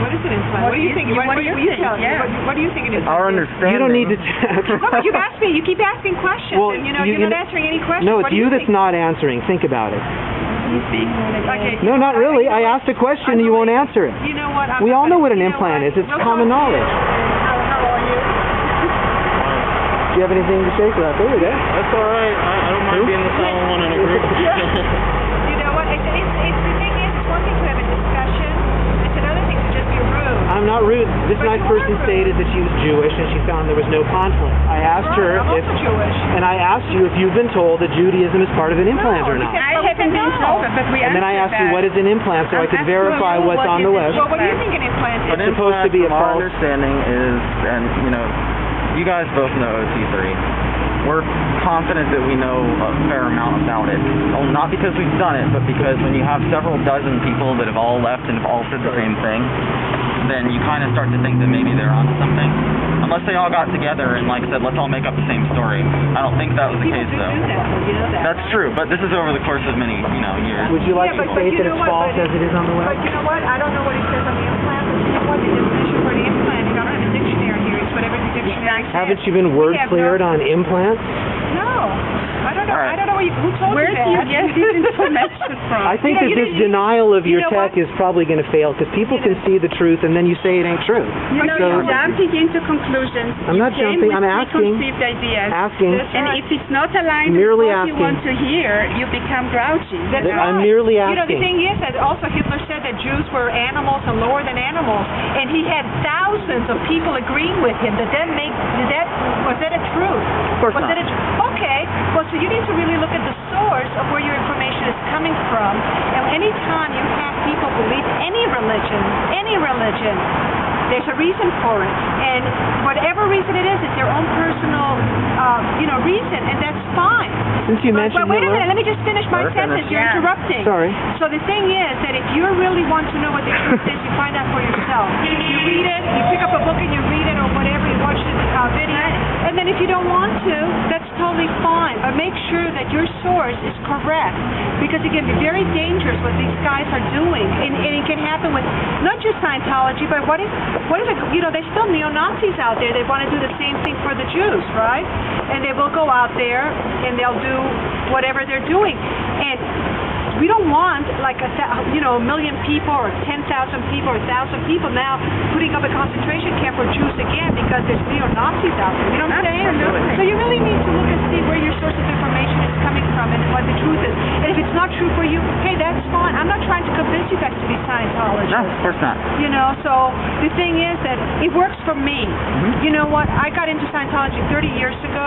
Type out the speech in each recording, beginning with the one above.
What is an implant? What do you think? What do you think? What do you think an implant is? Our understanding. You don't need to... No, but you've asked me. You keep asking questions, Well, and you're not answering any questions. No, it's what do you think? that's not answering. Think about it. Okay. No, not really. I asked a question and you won't answer it. You know what? We all know what an implant is. It's common knowledge. How are you? Do you have anything to say to that? There you go. That's all right. I don't mind being the silent one in a group. You know what? It's the thing is, it's one thing to have a discussion. It's another thing to just be rude. I'm not rude. This nice person stated that she was Jewish and she found there was no conflict. I asked her I'm if... also Jewish. And I asked you if you've been told that Judaism is part of an implant or not. I haven't been told, but we And then I asked you what is an implant so I could verify what's on the list. Well, what do you think an implant is? An It's supposed to be a from our false... understanding is, and you guys both know OT3. We're confident that we know a fair amount about it. Well, not because we've done it, but because when you have several dozen people that have all left and have all said the same thing, then you kind of start to think that maybe they're onto something. Unless they all got together and, like I said, let's all make up the same story. I don't think that was the case, though. People do that, you know that. That's true, but this is over the course of many, years. Would you like to state that it's false as it is on the web? But you know what? I don't know what it says on the implant, but you know what? The definition for an implant, I don't have a dictionary here. It's whatever the dictionary says. Haven't you been word cleared on implants? No. I don't know. Right. I don't know who told Where you do that. you get this information from? I think that this denial of your tech is probably going to fail because people can see the truth and then you say it ain't true. You're jumping into conclusions. I'm not jumping. I'm asking. Preconceived ideas. Asking. And if it's not aligned Merely with what you asking. want to hear, you become grouchy. That's right. I'm merely You know, the asking. thing is that also Hitler said that Jews were animals and lower than animals, and he had thousands of people agreeing with him. Was that a truth? Of course not. Okay. Well, so you need to really look at the source of where your information is coming from. And anytime you have people believe any religion, there's a reason for it. And whatever reason it is, it's their own personal, reason, and that's fine. Since you mentioned But wait a Hitler- minute, let me just finish my sentence. You're interrupting. Sorry. So the thing is that if you really want to know what the truth is, you find out for yourself. You read it, you pick up a book and you read it or whatever, you watch the video, and then if you don't want to, that's totally fine. But make sure that your source is correct, because it can be very dangerous what these guys are doing, and it can happen with not just Scientology, but what if there's still neo-Nazis out there that want to do the same thing for the Jews, right? And they will go out there and they'll do whatever they're doing. And we don't want like a million people or 10,000 people or 1,000 people now putting up a concentration camp for Jews again because there's neo-Nazis out there. You know what I'm saying? Absolutely. So you really need to look and see where your source of information is coming from and what the truth is. And if it's not true for you, hey, that's fine. I'm not trying to convince you guys to be Scientologists. No, of course not. So the thing is that it works for me. You know what? I got into Scientology 30 years ago,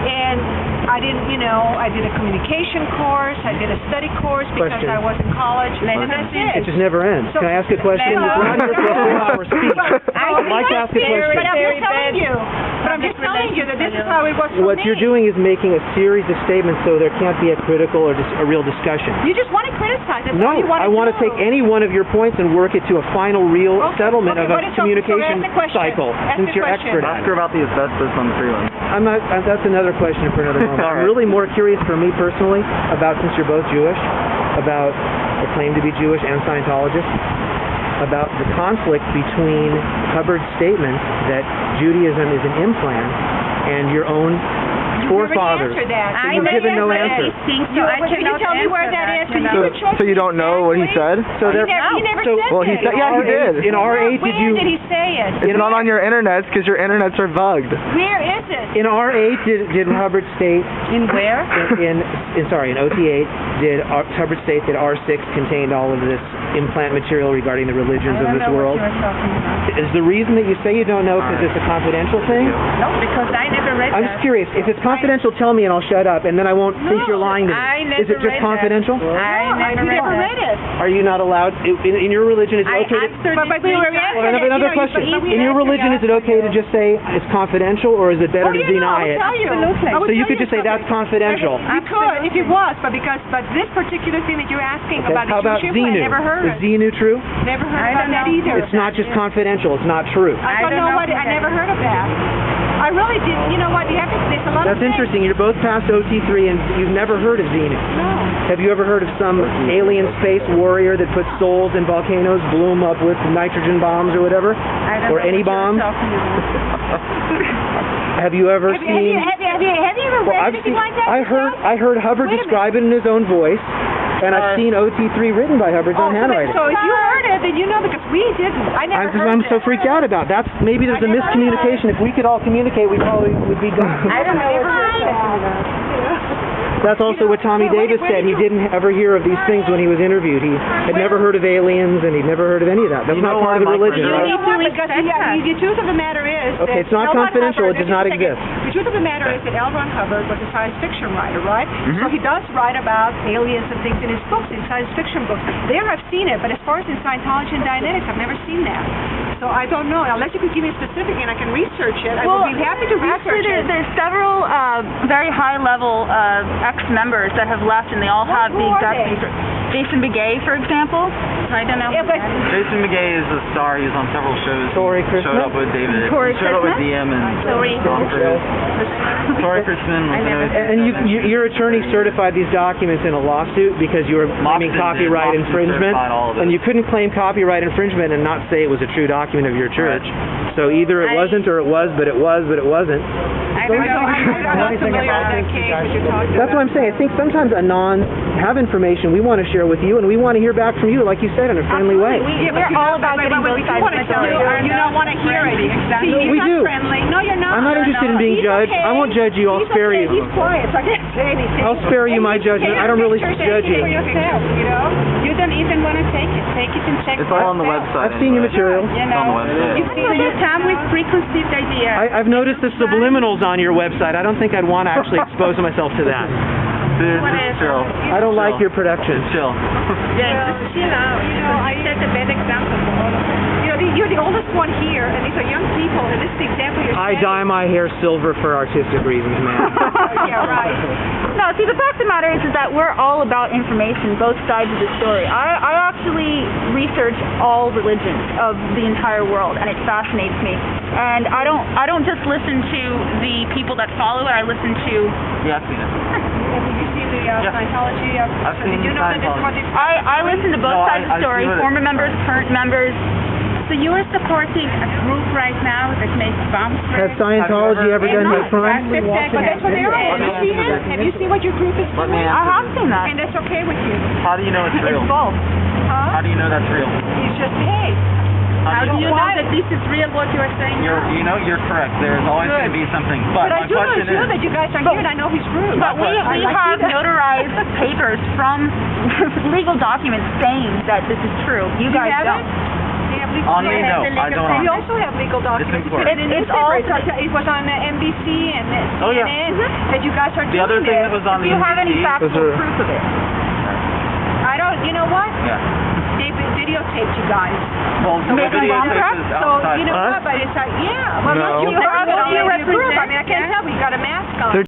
and I didn't, I did a communication course, I did a study course because Question. I was in college, and that's It it. just never ends. Can I ask a question? No. We're on here for a full-hour speech. I'd like to ask a question. But I'm just telling you. But I'm just telling you that this is how it works for What me. you're doing is making a series of statements so there can't be a critical or a real discussion. You just want to criticize. That's No, all you want I to want to take any one of your points and work it to a final real settlement of a communication cycle. Since you're expert at Ask her about the asbestos on the freeway. That's another question for another moment. I'm really more curious for me personally about, since you're both Jewish, about the claim to be Jewish and Scientologists, about the conflict between Hubbard's statement that Judaism is an implant and your own forefathers. Answer that. So you've given no answer. Can you tell me where that is? So you don't know what he said? So he never said Well, he said, yeah, he did. In R8, Where did he say it? It's not on your internets because your internets are bugged. Where is it? In R8, did Hubbard state? In where? In OT8, did Hubbard state that R6 contained all of this implant material regarding the religions of this world? Is the reason that you say you don't know because it's a confidential thing? No, because I never read I'm just curious. If it's confidential, tell me and I'll shut up, and then I won't think you're lying to me. I never Is it just read confidential? I never read it. Are you not allowed? In your religion, is it okay to... But we were Another question. In your religion, is it okay to just say it's confidential, or is it better to deny it? So you could just say that's confidential. You could, if it was, but this particular thing that you're asking about How about the Jewish, Xenu? I never heard Is it. Xenu true? Never heard about that either. It's not just confidential. It's not true. I don't know what. I never heard of that. I I really did. You know what? You have to. There's a lot That's of things. interesting. You're both past OT3 and you've never heard of Xenu. No. Have you ever heard of some alien space warrior that puts souls in volcanoes, blew them up with nitrogen bombs or whatever? Or any bombs? Have you ever seen... Have you ever read anything like that? I heard Hubbard describe it in his own voice, and I've seen OT3 written by Hubbard's own handwriting. So if you heard it, then you know, because we didn't. I never heard I'm it. so freaked out about that. Maybe there's a miscommunication. If we could all communicate, we probably would be done. I don't know what you're talking about. That's also what Tommy Davis said. He didn't ever hear of these things when he was interviewed. He had never heard of aliens, and he'd never heard of any of that. That's not part of the religion. You need to respect that. The truth of the matter is... Okay, it's not confidential. It does not exist. The truth of the matter is that L. Ron Hubbard was a science fiction writer, right? So he does write about aliens and things in his books, in science fiction books. There I've seen it, but as far as in Scientology and Dianetics, I've never seen that. So I don't know. Unless you could give me a specific and I can research it, I would be happy to research it. There's several very high-level ex-members that have left, and they all have the exact same. Jason Begay, for example. I don't know. Jason Begay is a star. He was on several shows. Tori Christman. Showed up with David. Tori Showed up with Christman? DM and Tori. Tom Cruise. Tori Christman was And your attorney certified these documents in a lawsuit because you were claiming copyright infringement, and you couldn't claim copyright infringement and not say it was a true document of your church. So either it wasn't or it was, but it was, but it wasn't. I don't know. I'm not familiar with that case that you're talking about. That's what I'm saying. I think sometimes have information we want to share with you, and we want to hear back from you, like you said, in a friendly way. We're all about getting both sides of the story. You don't want to hear it. See, We do. Friendly. No, you're not. I'm not interested in being judged. I won't judge you. I'll spare you. He's quiet, so I can't say anything. I'll spare you my judgment. I don't really judge you. For yourself, you know? You don't even want to take it. Take it and check It's all on the website. I've seen your material. You It's on the know, website. so you come with preconceived ideas. I've noticed the subliminals on your website. I don't think I'd want to actually expose myself to that. Dude, just chill. I don't like your production. Just chill. Yeah, just chill out. You know, I set a bad example for all of us. You know, you're the oldest one here, and these are young people, and this is the example you're I dye my hair silver for artistic reasons, man. Yeah, right. No, see, the fact of the matter is that we're all about information, both sides of the story. I actually research all religions of the entire world, and it fascinates me. And I don't just listen to the people that follow it. I listen to... Yeah, I've seen it. Did you see the Scientology? I've seen Did you know that this is what Scientology. I listen to both sides of the story, former members, current members. So you are supporting a group right now that makes bombs? Has Scientology ever done hate crime? But that's what they're all. Have you seen it? Have you seen what your group is Let me doing? I have seen that. And that's okay with you? How do you know it's real? It's false. Huh? How do you know that's real? It's just, hey. How do you know that this is real, what you are saying now? You're correct. There's always going to be something. But I my do know question is... that you guys are here, and I know he's rude. But we have notarized papers from legal documents saying that this is true. You guys don't. On me, no. I don't. We also have legal documents. It's in court. It's all. It was on NBC and Oh, yeah. CNN that you guys are doing The other thing that was on Do the you have any NBC factual proof of it? I don't. You know what? Yeah. They videotaped you guys. Well, the Making video bomb tape threats? is So outside. you know what? But it's like, yeah. Well, No. you have What do you your group. represent? I mean, I can't tell. You got a mask.